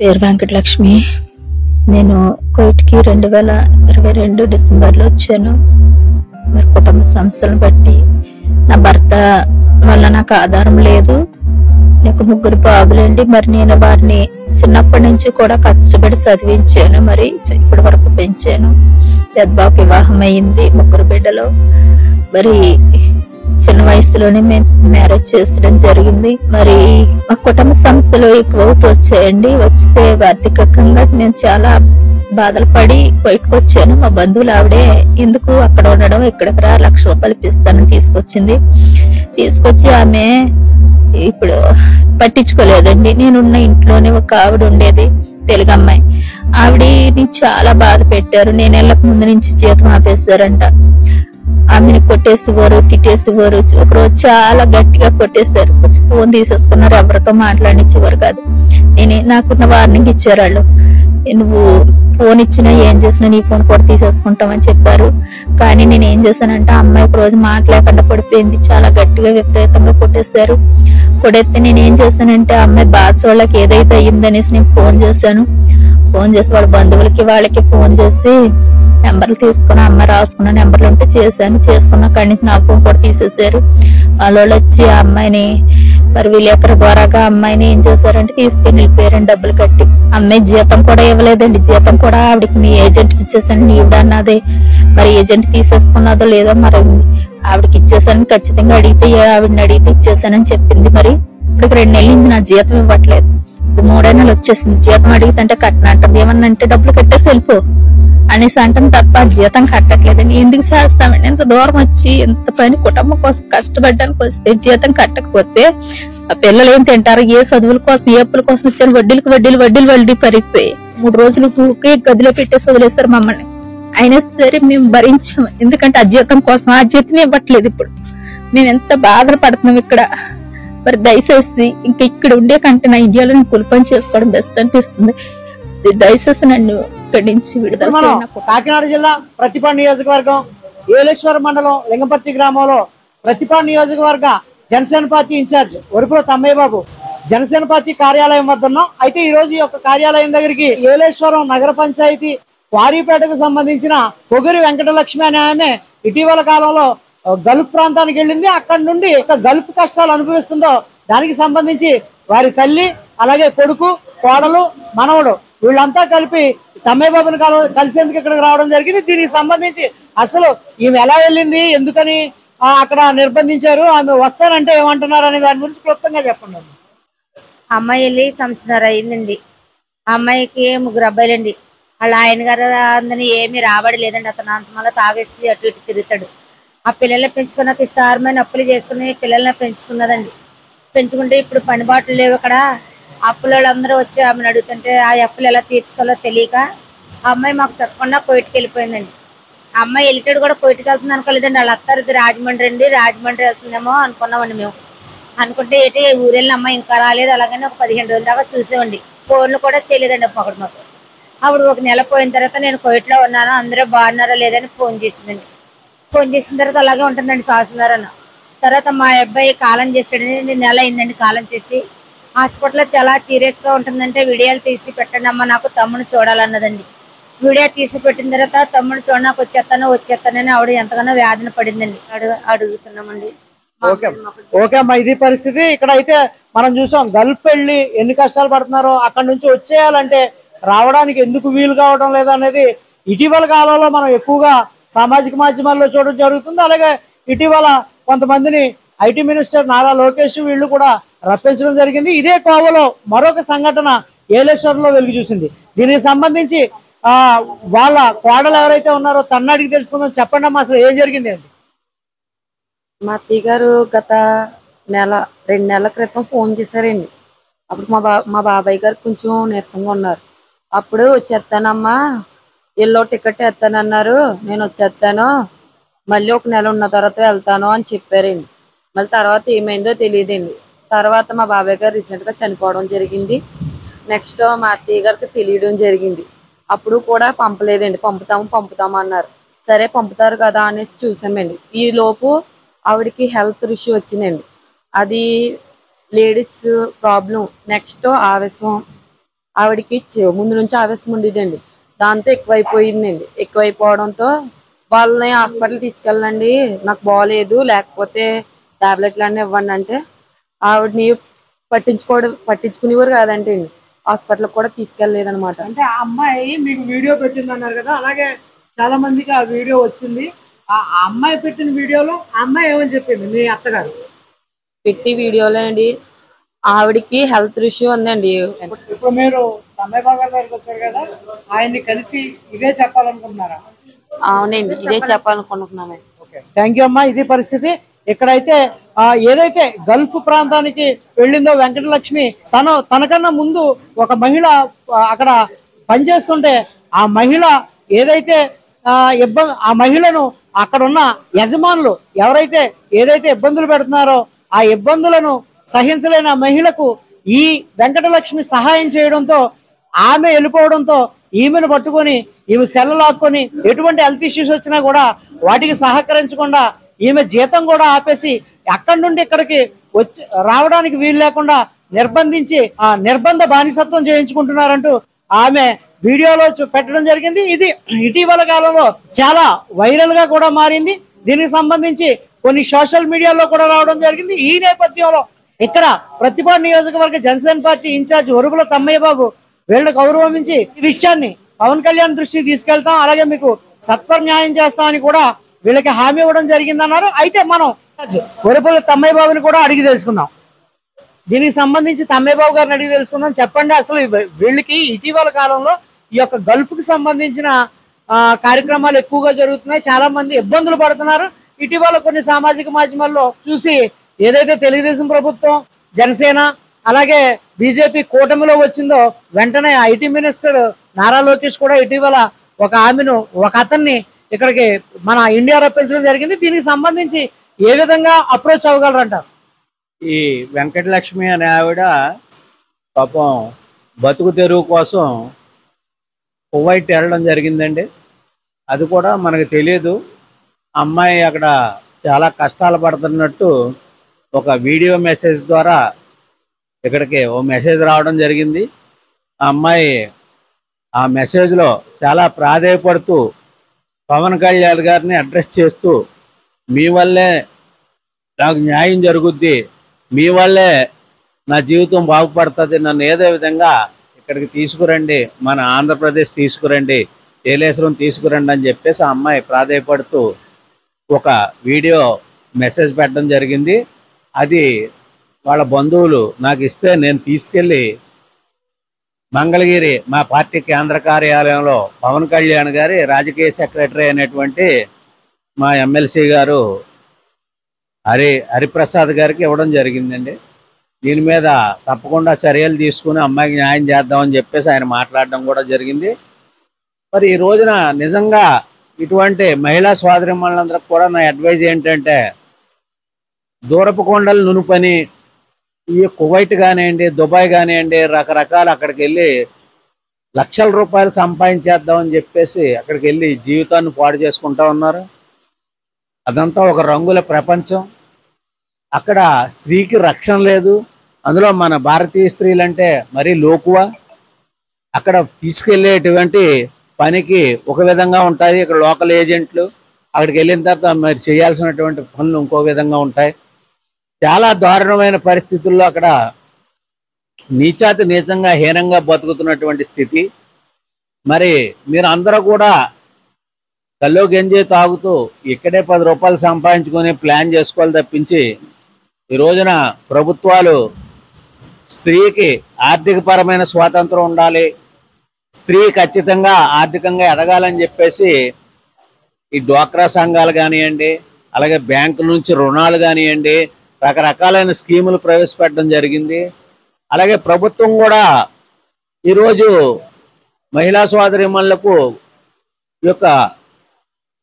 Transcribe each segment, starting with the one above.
పేరు వెంకటలక్ష్మి. నేను కోయిట్కి 2022 డిసెంబర్లో వచ్చాను. మరి కుటుంబ సమస్యలను బట్టి నా భర్త వల్ల నాకు ఆధారం లేదు. నాకు 3 బాబులండి. మరి నేను వారిని చిన్నప్పటి నుంచి కూడా కష్టపడి చదివించాను. మరి ఇప్పటి వరకు పెంచాను. పెద్ద బాబుకి వివాహం అయింది, 3 బిడ్డలు. మరి చిన్న వయసులోనే మేము మ్యారేజ్ చేసుకోవడం జరిగింది. మరి మా కుటుంబ సమస్యలు ఎక్కువ వచ్చాయండి. వస్తే ఆర్థికంగా మేము చాలా బాధలు పడి బయటకు వచ్చాను. మా బంధువులు ఆవిడే ఎందుకు అక్కడ ఉండడం, ఇక్కడికి రా, 1,00,000 రూపాయలు ఇస్తానని తీసుకొచ్చింది. తీసుకొచ్చి ఆమె ఇప్పుడు పట్టించుకోలేదండి. నేనున్న ఇంట్లోనే ఒక ఆవిడ ఉండేది, తెలుగు అమ్మాయి. ఆవిడని చాలా బాధ పెట్టారు. నేను వెళ్ళక ముందు నుంచి జీతం ఆపేశారంట. ఆమెను కొట్టేసేవారు, తిట్టేసేవారు. ఒకరోజు చాలా గట్టిగా కొట్టేశారు. ఫోన్ తీసేసుకున్నారు, ఎవరితో మాట్లాడించేవారు కాదు. నాకున్న వార్నింగ్ ఇచ్చారు వాళ్ళు, నువ్వు ఫోన్ ఇచ్చినా ఏం చేసినా నీ ఫోన్ కూడా తీసేసుకుంటామని చెప్పారు. కానీ నేను ఏం చేశానంటే, అమ్మాయి ఒక రోజు మాట్లాడకుండా పడిపోయింది. చాలా గట్టిగా విపరీతంగా కొట్టేశారు. కొడేస్తే నేను ఏం చేశానంటే, అమ్మాయి బాధోళ్ళకి ఏదైతే అయ్యిందనేసి నేను ఫోన్ చేశాను. ఫోన్ చేసి వాళ్ళ బంధువులకి వాళ్ళకి ఫోన్ చేసి నెంబర్లు తీసుకుని, అమ్మాయి రాసుకున్న నెంబర్లు ఉంటే చేశాను. చేసుకున్న కాడి నుంచి నా ఫోన్ కూడా తీసేశారు. వాళ్ళు వచ్చి ఆ అమ్మాయిని మరి విలేకరు ద్వారాగా అమ్మాయిని ఏం చేశారంటే తీసుకుని వెళ్ళిపోయారండి, డబ్బులు కట్టి. అమ్మాయి జీతం కూడా ఇవ్వలేదండి. జీతం కూడా ఆవిడకి మీ ఏజెంట్కి ఇచ్చేసాను ఈవిడ అన్నది. మరి ఏజెంట్ తీసేసుకున్నదో లేదో మరి ఆవిడకి ఇచ్చేసాను. ఖచ్చితంగా ఆవిడని అడిగితే ఇచ్చేసానని చెప్పింది. మరి ఇప్పుడు 2 నెలల నుంచి నా జీతం ఇవ్వట్లేదు. 3 నెలలు వచ్చేసింది. జీతం అడిగితే కట్టిన అంటుంది. ఏమన్నా అంటే డబ్బులు కట్టేసి వెళ్ళిపో అనేసి అంటాం తప్ప జీతం కట్టట్లేదని. ఎందుకు చేస్తామండి? ఎంత దూరం వచ్చి ఎంత పని కుటుంబం కోసం కష్టపడడానికి వస్తే జీతం కట్టకపోతే ఆ పిల్లలు ఏం తింటారు? ఏ చదువుల కోసం, ఏ అప్పుల కోసం వచ్చారు? వడ్డీలు పరిగిపోయి 3 రోజులు ఒకే గదిలో పెట్టేసి వదిలేస్తారు మమ్మల్ని. అయినా సరే మేము భరించాము. ఎందుకంటే ఆ జీతం కోసం, ఆ జీతం ఇవ్వట్లేదు. ఇప్పుడు మేము ఎంత బాధలు పడుతున్నాం ఇక్కడ. మరి దయచేసి ఇంకా ఇక్కడ ఉండే కంటే నా ఇండియాలో నేను కులపని చేసుకోవడం బెస్ట్ అనిపిస్తుంది. దయచేసి నన్ను ఇక్కడి నుంచి విడుదల. కాకినాడ జిల్లా ప్రతిపాడు నియోజకవర్గం ఏలేశ్వర మండలం లింగపర్తి గ్రామంలో ప్రతిపాడు నియోజకవర్గ జనసేన పార్టీ ఇన్ఛార్జ్ వరుపుల తమ్మయ్య బాబు జనసేన పార్టీ కార్యాలయం వద్ద ఉన్నాం. అయితే ఈ రోజు ఈ యొక్క కార్యాలయం దగ్గరికి ఏలేశ్వరం నగర పంచాయతీ వారిపేటకు సంబంధించిన పొగిరి వెంకటలక్ష్మి అనే ఆమె ఇటీవల కాలంలో గల్ఫ్ ప్రాంతానికి వెళ్ళింది. అక్కడి నుండి గల్ఫ్ కష్టాలు అనుభవిస్తుందో దానికి సంబంధించి వారి తల్లి, అలాగే కొడుకు, కోడలు, మనవడు వీళ్ళంతా కలిపి తమ్మయ్య బాబుని కలిసేందుకు ఇక్కడికి రావడం జరిగింది. దీనికి సంబంధించి అసలు ఈమె ఎలా వెళ్ళింది, ఎందుకని అక్కడ నిర్బంధించారు, ఆమె వస్తానంటే ఏమంటున్నారు అనే దాని గురించి క్లుప్తంగా చెప్పండి. అమ్మాయి వెళ్ళి సంవత్సరం అయిందండి. ఆ అమ్మాయికి 3 అబ్బాయిలండి. వాళ్ళ ఆయన గారు అందరినీ ఏమీ రాబడలేదండి. అతను అంత మళ్ళీ తాగేసి అటు ఇటు తిరుగుతాడు. ఆ పిల్లల్ని పెంచుకున్నాక ఇస్తారమని అప్పులు చేసుకుని పిల్లల్ని పెంచుకున్నదండి. పెంచుకుంటే ఇప్పుడు పని బాటలు లేవు అక్కడ. అప్పుల వాళ్ళందరూ వచ్చి ఆమెను అడుగుతుంటే ఆ అప్పులు ఎలా తీర్చుకోవాలో తెలియక ఆ అమ్మాయి మాకు చెప్పకుండా కోయిట్కి వెళ్ళిపోయిందండి. ఆ అమ్మాయి వెళ్ళేటప్పుడు కూడా కోయిట్కి వెళ్తుంది అనుకోలేదండి. వాళ్ళ అత్తారు రాజమండ్రి అండి, రాజమండ్రి వెళ్తుందేమో అనుకున్నామండి మేము. అనుకుంటే ఏంటి ఊరెళ్ళిన అమ్మాయి ఇంకా రాలేదు. అలాగని ఒక 15 రోజుల దాకా చూసామండి. ఫోన్లు కూడా చేయలేదండి ఒకటి మాకు. అప్పుడు 1 నెల పోయిన తర్వాత నేను కోయిట్లో ఉన్నాను, అందరూ బాగున్నారో లేదని ఫోన్ చేసిందండి. ఫోన్ చేసిన తర్వాత అలాగే ఉంటుందండి సంవత్సరం. తర్వాత మా అబ్బాయి కాలం చేసాడండి. నెల అయిందండి కాలం చేసి. హాస్పిటల్లో చాలా సీరియస్గా ఉంటుందంటే వీడియోలు తీసి పెట్టండి అమ్మ, నాకు తమ్ముడు చూడాలన్నదండి. వీడియో తీసి పెట్టిన తర్వాత తమ్ముడు చూడడానికి వచ్చేస్తానని ఆవిడ ఎంతగానో వేదన పడిందండి. అడుగుతున్నామండి. ఓకే అమ్మా, ఇది పరిస్థితి. ఇక్కడ అయితే మనం చూసాం గల్ఫ్ వెళ్ళి ఎన్ని కష్టాలు పడుతున్నారో. అక్కడ నుంచి వచ్చేయాలంటే రావడానికి ఎందుకు వీలు కావడం లేదనేది ఇటీవల కాలంలో మనం ఎక్కువగా సామాజిక మాధ్యమాల్లో చూడడం జరుగుతుంది. అలాగే ఇటీవల కొంతమందిని ఐటీ మినిస్టర్ నారా లోకేష్ వీళ్ళు కూడా రప్పించడం జరిగింది. ఇదే కోవలో మరొక సంఘటన ఏలేశ్వరంలో వెలుగు చూసింది. దీనికి సంబంధించి వాళ్ళ కోడలు ఎవరైతే ఉన్నారో తన అడిగి తెలుసుకుందాం. చెప్పండి అమ్మా, అసలు ఏం జరిగింది అండి? మా అత్తయ్య గారు గత 2 నెలల క్రితం ఫోన్ చేశారండి. అప్పుడు మా బాబాయ్ గారు కొంచెం నీరసంగా ఉన్నారు. అప్పుడు వచ్చేస్తానమ్మా, ఎల్లో టికెట్ వేస్తానన్నారు, నేను వచ్చేస్తాను, మళ్ళీ 1 నెల ఉన్న తర్వాత వెళ్తాను అని చెప్పారండి. మళ్ళీ తర్వాత ఏమైందో తెలియదండి. తర్వాత మా బాబాయ్ గారు రీసెంట్గా చనిపోవడం జరిగింది. నెక్స్ట్ మా అత్తయ్య గారికి తెలియడం జరిగింది. అప్పుడు కూడా పంపలేదండి. పంపుతాము అన్నారు. సరే పంపుతారు కదా అనేసి చూసామండి. ఈ లోపు ఆవిడకి హెల్త్ ఇష్యూ వచ్చిందండి. అది లేడీస్ ప్రాబ్లం, నెక్స్ట్ ఆవేశం, ఆవిడకి ముందు నుంచి ఆవేశం ఉండేదండి. దాంతో ఎక్కువైపోయిందండి. ఎక్కువైపోవడంతో వాళ్ళని హాస్పిటల్ తీసుకెళ్ళండి, నాకు బాగోలేదు, లేకపోతే టాబ్లెట్లు అన్నీ ఇవ్వండి అంటే ఆవిడని పట్టించుకునేవారు కాదండి. హాస్పిటల్కి కూడా తీసుకెళ్ళలేదన్నమాట. అంటే ఆ అమ్మాయి మీకు వీడియో పెట్టింది అన్నారు కదా, అలాగే చాలా మందికి ఆ వీడియో వచ్చింది. ఆ అమ్మాయి పెట్టిన వీడియోలో ఆ అమ్మాయి ఏమని చెప్పింది మీ అత్తగారు? పెట్టి వీడియోలో అండి ఆవిడకి హెల్త్ ఇష్యూ ఉందండి. ఇప్పుడు మీరు తమ్మయ్య బాబు గారి దగ్గరికి వచ్చారు కదా, ఆయన్ని కలిసి ఇదే చెప్పాలనుకుంటున్నారా? అవునండి, ఇదే చెప్పాలనుకుంటున్నాను. థ్యాంక్ యూ అమ్మా. ఇది పరిస్థితి. ఇక్కడైతే ఏదైతే గల్ఫ్ ప్రాంతానికి వెళ్ళిందో వెంకటలక్ష్మి, తనకన్నా ముందు ఒక మహిళ అక్కడ పనిచేస్తుంటే ఆ మహిళ ఏదైతే ఆ మహిళను అక్కడ ఉన్న యజమానులు ఏదైతే ఇబ్బందులు పెడుతున్నారో ఆ ఇబ్బందులను సహించలేని ఆ మహిళకు ఈ వెంకటలక్ష్మి సహాయం చేయడంతో ఆమె వెళ్ళిపోవడంతో ఈమెను పట్టుకొని ఈమె సెల్ల లాక్కొని ఎటువంటి హెల్త్ ఇష్యూస్ వచ్చినా కూడా వాటికి సహకరించకుండా ఈమె జీతం కూడా ఆపేసి అక్కడి నుండి ఇక్కడికి వచ్చి రావడానికి వీలు లేకుండా నిర్బంధించి ఆ నిర్బంధ బానిసత్వం చేయించుకుంటున్నారంటూ ఆమె వీడియోలో పెట్టడం జరిగింది. ఇది ఇటీవల కాలంలో చాలా వైరల్ గా కూడా మారింది. దీనికి సంబంధించి కొన్ని సోషల్ మీడియాలో కూడా రావడం జరిగింది. ఈ నేపథ్యంలో ఇక్కడ ప్రతిపాడు నియోజకవర్గ జనసేన పార్టీ ఇన్ఛార్జ్ ఒరుపుల తమ్మయ్య బాబు వీళ్ళని గౌరవించి ఈ విషయాన్ని పవన్ కళ్యాణ్ దృష్టికి తీసుకెళ్తాం, అలాగే మీకు సత్వర న్యాయం చేస్తామని కూడా వీళ్ళకి హామీ ఇవ్వడం జరిగిందన్నారు. అయితే మనం ఒరుపుల తమ్మయ్య బాబుని కూడా అడిగి తెలుసుకుందాం. దీనికి సంబంధించి తమ్మయ్య బాబు గారిని అడిగి తెలుసుకుందాం. చెప్పండి, అసలు వీళ్ళకి ఇటీవల కాలంలో ఈ యొక్క గల్ఫ్ కి సంబంధించిన కార్యక్రమాలు ఎక్కువగా జరుగుతున్నాయి, చాలా మంది ఇబ్బందులు పడుతున్నారు. ఇటీవల కొన్ని సామాజిక మాధ్యమాల్లో చూసి ఏదైతే తెలుగుదేశం ప్రభుత్వం, జనసేన అలాగే బీజేపీ కూటమిలో వచ్చిందో వెంటనే ఐటీ మినిస్టర్ నారా లోకేష్ కూడా ఇటీవల ఒక అతన్ని ఇక్కడికి మన ఇండియా రప్పించడం జరిగింది. దీనికి సంబంధించి ఏ విధంగా అప్రోచ్ అవ్వగలరంట? ఈ వెంకటలక్ష్మి అనే ఆవిడ పాపం బతుకు తెరువు కోసం కువైట్ వెళ్ళడం జరిగిందండి. అది కూడా మనకు తెలియదు. అమ్మాయి అక్కడ చాలా కష్టాలు పడుతున్నట్టు ఒక వీడియో మెసేజ్ ద్వారా ఇక్కడికి ఓ మెసేజ్ రావడం జరిగింది. ఆ అమ్మాయి ఆ మెసేజ్లో చాలా ప్రాధేయపడుతూ పవన్ కళ్యాణ్ గారిని అడ్రస్ చేస్తూ, మీ వల్లే నాకు న్యాయం జరుగుద్ది, మీ వల్లే నా జీవితం బాగుపడుతుంది, నన్ను ఏదో విధంగా ఇక్కడికి తీసుకురండి, మన ఆంధ్రప్రదేశ్ తీసుకురండి, ఏలేశ్వరం తీసుకురండి అని చెప్పేసి ఆ అమ్మాయి ప్రాధేయపడుతూ ఒక వీడియో మెసేజ్ పెట్టడం జరిగింది. అది వాళ్ళ బంధువులు నాకు ఇస్తే నేను తీసుకెళ్ళి మంగళగిరి మా పార్టీ కేంద్ర కార్యాలయంలో పవన్ కళ్యాణ్ గారి రాజకీయ సెక్రటరీ అయినటువంటి మా ఎమ్మెల్సీ గారు హరిప్రసాద్ గారికి ఇవ్వడం జరిగిందండి. దీని మీద తప్పకుండా చర్యలు తీసుకుని అమ్మాయికి న్యాయం చేద్దామని చెప్పేసి ఆయన మాట్లాడడం కూడా జరిగింది. మరి ఈ రోజున నిజంగా ఇటువంటి మహిళా సోదరిమణులందరికీ కూడా నా అడ్వైజ్ ఏంటంటే, దూరపు కొండలు నునుపని ఈ కువైట్ కానివ్వండి, దుబాయ్ కానివ్వండి, రకరకాల అక్కడికి వెళ్ళి లక్షల రూపాయలు సంపాదించేద్దామని చెప్పేసి అక్కడికి వెళ్ళి జీవితాన్ని పాడు చేసుకుంటా ఉన్నారు. అదంతా ఒక రంగుల ప్రపంచం. అక్కడ స్త్రీకి రక్షణ లేదు. అందులో మన భారతీయ స్త్రీలంటే మరీ లోకువ. అక్కడ తీసుకెళ్లేటువంటి పనికి ఒక విధంగా ఉంటాయి, ఇక్కడ లోకల్ ఏజెంట్లు. అక్కడికి వెళ్ళిన తర్వాత మరి చేయాల్సినటువంటి పనులు ఇంకో విధంగా ఉంటాయి. చాలా దారుణమైన పరిస్థితుల్లో అక్కడ నీచాతి నీచంగా హీనంగా బతుకుతున్నటువంటి స్థితి. మరి మీరు అందరూ కూడా కల్లో గంజి తాగుతూ ఇక్కడే 10 రూపాయలు సంపాదించుకొని ప్లాన్ చేసుకోవాలి తప్పించి, ఈ రోజున ప్రభుత్వాలు స్త్రీకి ఆర్థికపరమైన స్వాతంత్రం ఉండాలి, స్త్రీ ఖచ్చితంగా ఆర్థికంగా ఎదగాలని చెప్పేసి ఈ డ్వాక్రా సంఘాలు కానివ్వండి, అలాగే బ్యాంకుల నుంచి రుణాలు కానివ్వండి, రకరకాలైన స్కీములు ప్రవేశపెట్టడం జరిగింది. అలాగే ప్రభుత్వం కూడా ఈరోజు మహిళా సోదరిమణులకు ఈ యొక్క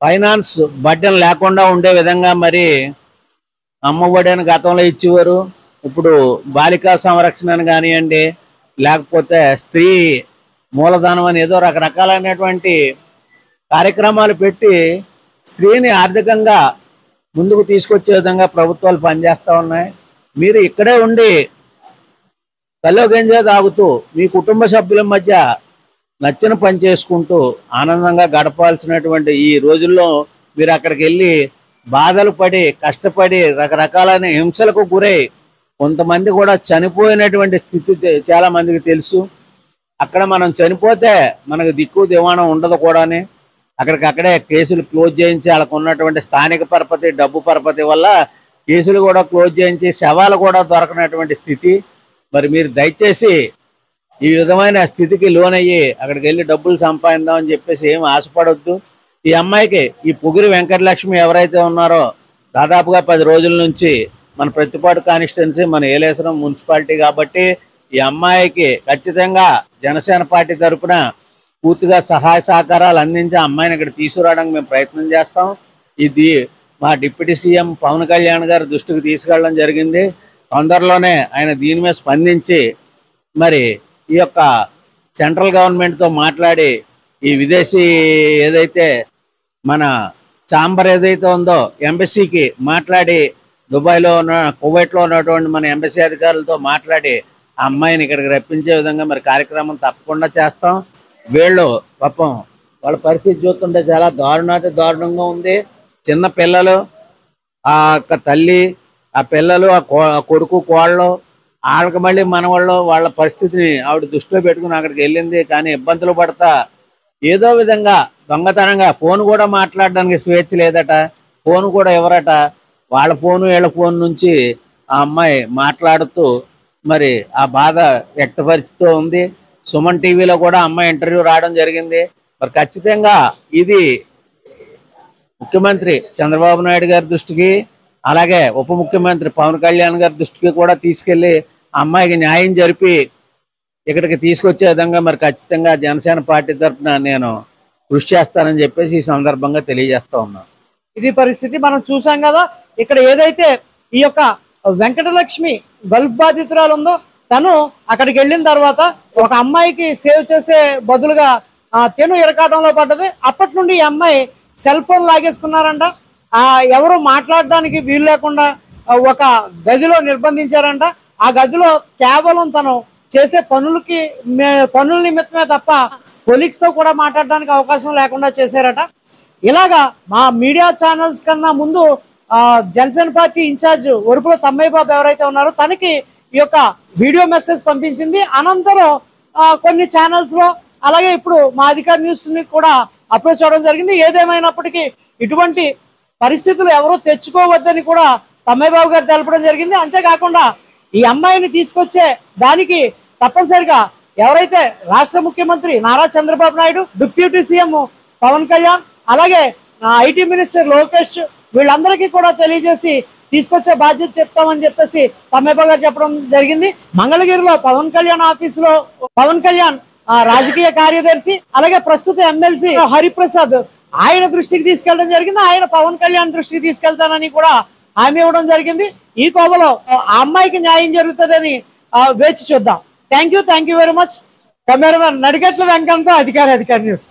ఫైనాన్స్ బడ్జెట్ లేకుండా ఉండే విధంగా మరి అమ్మఒడి అని గతంలో ఇచ్చేవారు. ఇప్పుడు బాలికా సంరక్షణ అని కానివ్వండి, లేకపోతే స్త్రీ మూలధనం అని ఏదో రకరకాలైనటువంటి కార్యక్రమాలు పెట్టి స్త్రీని ఆర్థికంగా ముందుకు తీసుకొచ్చే విధంగా ప్రభుత్వాలు పనిచేస్తూ ఉన్నాయి. మీరు ఇక్కడే ఉండి కల్లో గంజా తాగుతూ మీ కుటుంబ సభ్యుల మధ్య నచ్చిన పని చేసుకుంటూ ఆనందంగా గడపాల్సినటువంటి ఈ రోజుల్లో మీరు అక్కడికి వెళ్ళి బాధలు పడి కష్టపడి రకరకాలైన హింసలకు గురై కొంతమంది కూడా చనిపోయినటువంటి స్థితి చాలా మందికి తెలుసు. అక్కడ మనం చనిపోతే మనకు దిక్కు దివాణం ఉండదు కూడాని. అక్కడికక్కడే కేసులు క్లోజ్ చేయించి వాళ్ళకు ఉన్నటువంటి స్థానిక పరపతి డబ్బు పరపతి వల్ల కేసులు కూడా క్లోజ్ చేయించి శవాలు కూడా దొరకనటువంటి స్థితి. మరి మీరు దయచేసి ఈ విధమైన స్థితికి లోనయ్యి అక్కడికి వెళ్ళి డబ్బులు సంపాదిద్దాం అని చెప్పేసి ఏం ఆశపడొద్దు. ఈ అమ్మాయికి ఈ పొగిరి వెంకటలక్ష్మి ఎవరైతే ఉన్నారో దాదాపుగా 10 రోజుల నుంచి మన ప్రతిపాడు కాన్స్టిట్యున్సీ మన ఏలేశ్వరం మున్సిపాలిటీ కాబట్టి ఈ అమ్మాయికి ఖచ్చితంగా జనసేన పార్టీ తరఫున పూర్తిగా సహాయ సహకారాలు అందించి అమ్మాయిని ఇక్కడ తీసుకురావడానికి మేము ప్రయత్నం చేస్తాం. ఇది మా డిప్యూటీ సీఎం పవన్ కళ్యాణ్ గారి దృష్టికి తీసుకెళ్ళడం జరిగింది. తొందరలోనే ఆయన దీని మీద స్పందించి మరి ఈ యొక్క సెంట్రల్ గవర్నమెంట్తో మాట్లాడి ఈ విదేశీ ఏదైతే మన ఛాంబర్ ఏదైతే ఉందో ఎంబసీకి మాట్లాడి దుబాయ్లో ఉన్న కువైట్లో ఉన్నటువంటి మన ఎంబసీ అధికారులతో మాట్లాడి ఆ అమ్మాయిని ఇక్కడికి రప్పించే విధంగా మరి కార్యక్రమం తప్పకుండా చేస్తాం. వీళ్ళు పాపం వాళ్ళ పరిస్థితి చూస్తుంటే చాలా దారుణంగా ఉంది. చిన్న పిల్లలు, ఆ యొక్క తల్లి, ఆ పిల్లలు, ఆ కొడుకు కోళ్ళు, వాళ్ళకి మళ్ళీ మనవాళ్ళు వాళ్ళ పరిస్థితిని ఆవిడ దృష్టిలో పెట్టుకుని అక్కడికి వెళ్ళింది. కానీ ఇబ్బందులు పడతా ఏదో విధంగా దొంగతనంగా ఫోన్ కూడా మాట్లాడడానికి స్వేచ్ఛ లేదట, ఫోన్ కూడా ఎవరట, వాళ్ళ ఫోను వీళ్ళ ఫోన్ నుంచి ఆ అమ్మాయి మాట్లాడుతూ మరి ఆ బాధ వ్యక్తపరుస్తూ ఉంది. సుమన్ టీవీలో కూడా అమ్మాయి ఇంటర్వ్యూ రావడం జరిగింది. మరి ఖచ్చితంగా ఇది ముఖ్యమంత్రి చంద్రబాబు నాయుడు గారి దృష్టికి అలాగే ఉప ముఖ్యమంత్రి పవన్ కళ్యాణ్ గారి దృష్టికి కూడా తీసుకెళ్లి ఆ అమ్మాయికి న్యాయం జరిపి ఇక్కడికి తీసుకొచ్చే విధంగా మరి ఖచ్చితంగా జనసేన పార్టీ తరఫున నేను కృషి చేస్తానని చెప్పేసి ఈ సందర్భంగా తెలియజేస్తా ఉన్నాను. ఇది పరిస్థితి మనం చూసాం కదా. ఇక్కడ ఏదైతే ఈ యొక్క వెంకటలక్ష్మి గల్ఫ్ బాధితురాలు ఉందో తను అక్కడికి వెళ్ళిన తర్వాత ఒక అమ్మాయికి సేవ్ చేసే బదులుగా తెను ఇరకాటంలో పడ్డది. అప్పటి నుండి ఈ అమ్మాయి సెల్ ఫోన్ లాగేసుకున్నారంట. ఎవరు మాట్లాడడానికి వీలు లేకుండా ఒక గదిలో నిర్బంధించారంట. ఆ గదిలో కేవలం తను చేసే పనుల నిమిత్తమే తప్ప కొలీగ్స్ తో కూడా మాట్లాడడానికి అవకాశం లేకుండా చేశారట. ఇలాగా మా మీడియా ఛానల్స్ కన్నా ముందు జనసేన పార్టీ ఇన్ఛార్జ్ ఒరుపుల తమ్మయ్య బాబు ఎవరైతే ఉన్నారో తనకి ఈ యొక్క వీడియో మెసేజ్ పంపించింది. అనంతరం కొన్ని ఛానల్స్ లో అలాగే ఇప్పుడు మా అధికార న్యూస్ ని కూడా అప్రోచ్ అవడం జరిగింది. ఏదేమైనప్పటికీ ఇటువంటి పరిస్థితులు ఎవరో తెచ్చుకోవద్దని కూడా తమ్మయ్య బాబు గారు తెలపడం జరిగింది. అంతేకాకుండా ఈ అమ్మాయిని తీసుకొచ్చే దానికి తప్పనిసరిగా ఎవరైతే రాష్ట్ర ముఖ్యమంత్రి నారా చంద్రబాబు నాయుడు, డిప్యూటీ సీఎం పవన్ కళ్యాణ్, అలాగే ఐటీ మినిస్టర్ లోకేష్ వీళ్ళందరికీ కూడా తెలియజేసి తీసుకొచ్చే బాధ్యత చెప్తామని చెప్పేసి తమ్మయ్య బాబు గారు చెప్పడం జరిగింది. మంగళగిరిలో పవన్ కళ్యాణ్ ఆఫీసులో పవన్ కళ్యాణ్ రాజకీయ కార్యదర్శి అలాగే ప్రస్తుత ఎమ్మెల్సీ హరిప్రసాద్ ఆయన దృష్టికి తీసుకెళ్ళడం జరిగింది. ఆయన పవన్ కళ్యాణ్ దృష్టికి తీసుకెళ్తానని కూడా హామీ ఇవ్వడం జరిగింది. ఈ కోవలో ఆ అమ్మాయికి న్యాయం జరుగుతుందని వేచి చూద్దాం. Thank you very much. Cameraman Nadigatla వెంకన్నతో అధికార న్యూస్.